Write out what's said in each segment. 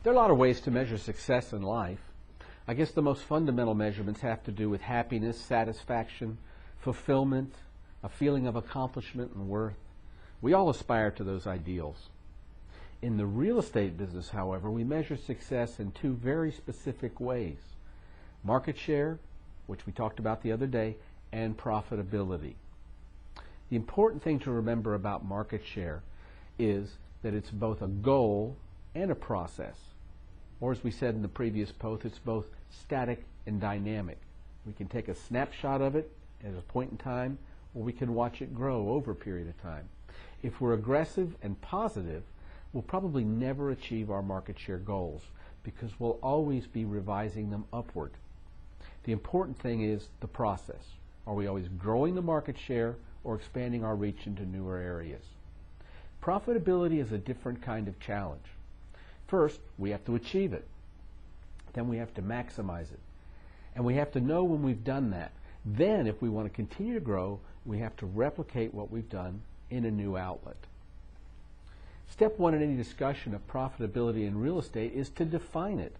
There are a lot of ways to measure success in life. I guess the most fundamental measurements have to do with happiness, satisfaction, fulfillment, a feeling of accomplishment and worth. We all aspire to those ideals. In the real estate business, however, we measure success in two very specific ways. Market share, which we talked about the other day, and profitability. The important thing to remember about market share is that it's both a goal and a process. Or as we said in the previous post, it's both static and dynamic. We can take a snapshot of it at a point in time, or we can watch it grow over a period of time. If we're aggressive and positive, we'll probably never achieve our market share goals because we'll always be revising them upward. The important thing is the process. Are we always growing the market share or expanding our reach into newer areas? Profitability is a different kind of challenge. First, we have to achieve it. Then we have to maximize it. And we have to know when we've done that. Then, if we want to continue to grow, we have to replicate what we've done in a new outlet. Step one in any discussion of profitability in real estate is to define it.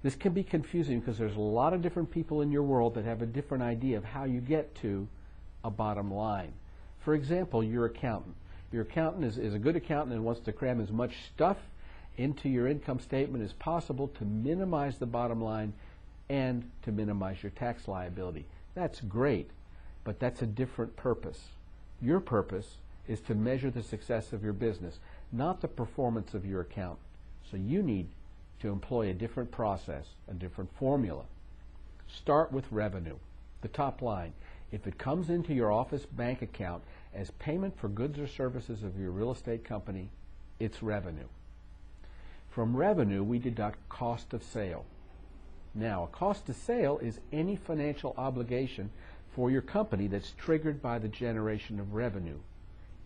This can be confusing because there's a lot of different people in your world that have a different idea of how you get to a bottom line. For example, your accountant. Your accountant is a good accountant and wants to cram as much stuff into your income statement as possible to minimize the bottom line and to minimize your tax liability. That's great, but that's a different purpose. Your purpose is to measure the success of your business, not the performance of your accountant. So you need to employ a different process, a different formula. Start with revenue, the top line. If it comes into your office bank account as payment for goods or services of your real estate company, it's revenue. From revenue, we deduct cost of sale. Now, a cost of sale is any financial obligation for your company that's triggered by the generation of revenue.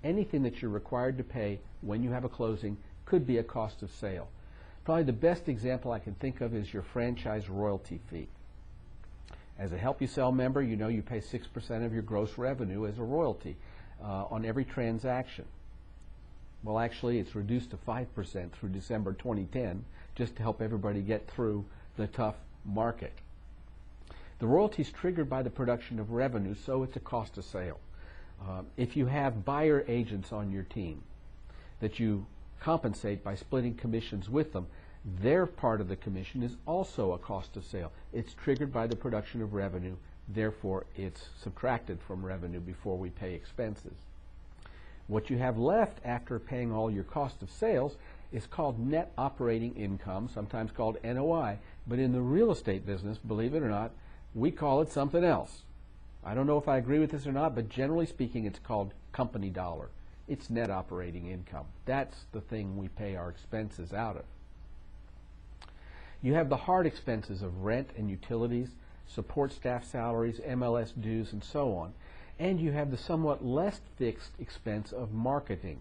Anything that you're required to pay when you have a closing could be a cost of sale. Probably the best example I can think of is your franchise royalty fee. As a Help You Sell member, you know you pay 6% of your gross revenue as a royalty on every transaction. Well, actually, it's reduced to 5% through December 2010, just to help everybody get through the tough market. The royalty is triggered by the production of revenue, so it's a cost of sale. If you have buyer agents on your team that you compensate by splitting commissions with them, their part of the commission is also a cost of sale. It's triggered by the production of revenue, therefore it's subtracted from revenue before we pay expenses. What you have left after paying all your cost of sales is called net operating income, sometimes called NOI, but in the real estate business, believe it or not, we call it something else. I don't know if I agree with this or not, but generally speaking, it's called company dollar. It's net operating income. That's the thing we pay our expenses out of. You have the hard expenses of rent and utilities, support staff salaries, MLS dues, and so on. And you have the somewhat less fixed expense of marketing.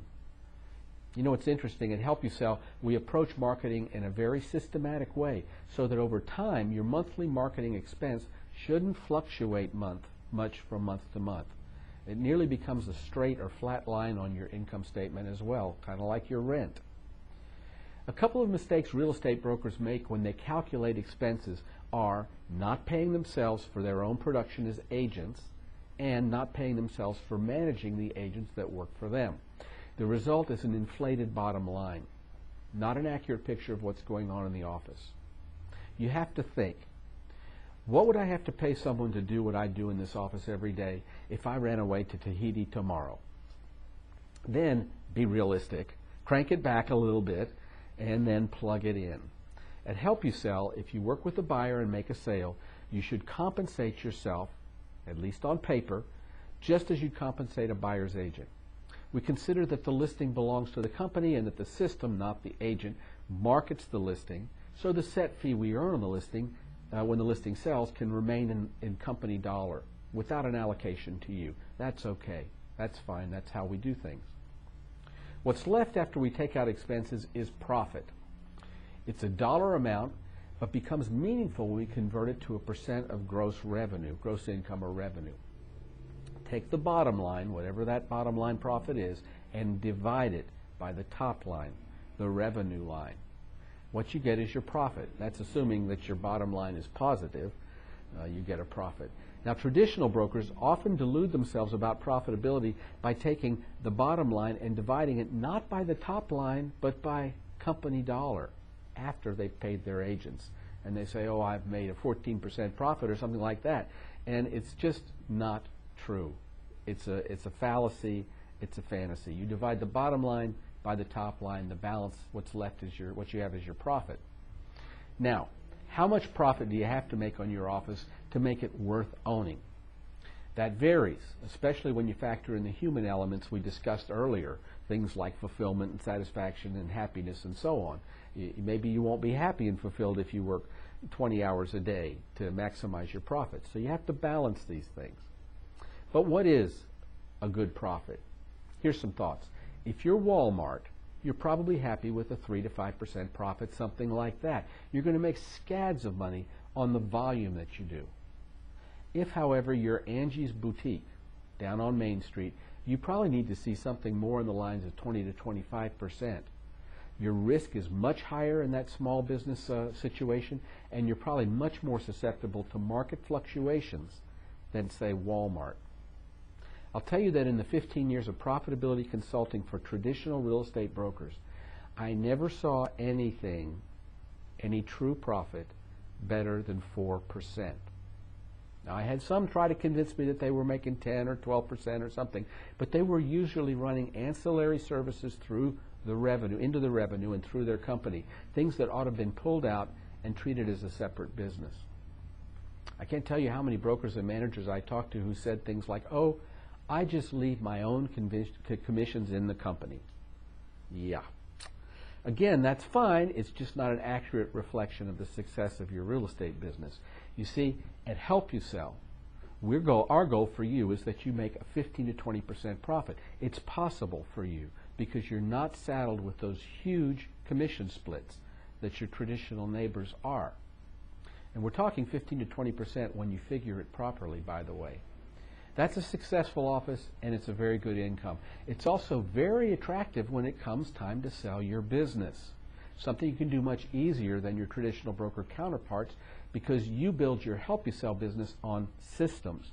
You know, it's interesting. At Help You Sell, we approach marketing in a very systematic way so that over time, your monthly marketing expense shouldn't fluctuate much from month to month. It nearly becomes a straight or flat line on your income statement as well, kind of like your rent. A couple of mistakes real estate brokers make when they calculate expenses are not paying themselves for their own production as agents and not paying themselves for managing the agents that work for them. The result is an inflated bottom line, not an accurate picture of what's going on in the office. You have to think, what would I have to pay someone to do what I do in this office every day if I ran away to Tahiti tomorrow? Then be realistic, crank it back a little bit, and then plug it in. At Help You Sell, if you work with a buyer and make a sale, you should compensate yourself, at least on paper, just as you'd compensate a buyer's agent. We consider that the listing belongs to the company and that the system, not the agent, markets the listing, so the set fee we earn on the listing when the listing sells can remain in company dollar without an allocation to you. That's okay. That's fine. That's how we do things. What's left after we take out expenses is profit. It's a dollar amount, but becomes meaningful when we convert it to a percent of gross revenue, gross income or revenue. Take the bottom line, whatever that bottom line profit is, and divide it by the top line, the revenue line. What you get is your profit. That's assuming that your bottom line is positive. You get a profit. Now, traditional brokers often delude themselves about profitability by taking the bottom line and dividing it not by the top line, but by company dollar after they've paid their agents. And they say, oh, I've made a 14% profit or something like that. And it's just not true. It's a fallacy. It's a fantasy. You divide the bottom line by the top line. The balance, what's left is what you have is your profit. Now, how much profit do you have to make on your office to make it worth owning? That varies, especially when you factor in the human elements we discussed earlier, things like fulfillment and satisfaction and happiness and so on. Maybe you won't be happy and fulfilled if you work 20 hours a day to maximize your profits. So you have to balance these things. But what is a good profit? Here's some thoughts. If you're Walmart, you're probably happy with a 3 to 5% profit, something like that. You're going to make scads of money on the volume that you do. If, however, you're Angie's Boutique down on Main Street, you probably need to see something more in the lines of 20 to 25%. Your risk is much higher in that small business situation, and you're probably much more susceptible to market fluctuations than, say, Walmart. I'll tell you that in the 15 years of profitability consulting for traditional real estate brokers, I never saw anything, any true profit, better than 4%. Now, I had some try to convince me that they were making 10 or 12% or something, but they were usually running ancillary services through the revenue, into the revenue and through their company, things that ought to have been pulled out and treated as a separate business. I can't tell you how many brokers and managers I talked to who said things like, oh, I just leave my own commissions in the company. Yeah. Again, that's fine. It's just not an accurate reflection of the success of your real estate business. You see, at Help You Sell, our goal for you is that you make a 15 to 20% profit. It's possible for you because you're not saddled with those huge commission splits that your traditional neighbors are. And we're talking 15 to 20% when you figure it properly, by the way. That's a successful office, and it's a very good income. It's also very attractive when it comes time to sell your business, something you can do much easier than your traditional broker counterparts because you build your Help You Sell business on systems,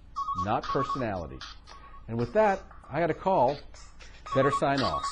not personality. And with that, I got a call. Better sign off.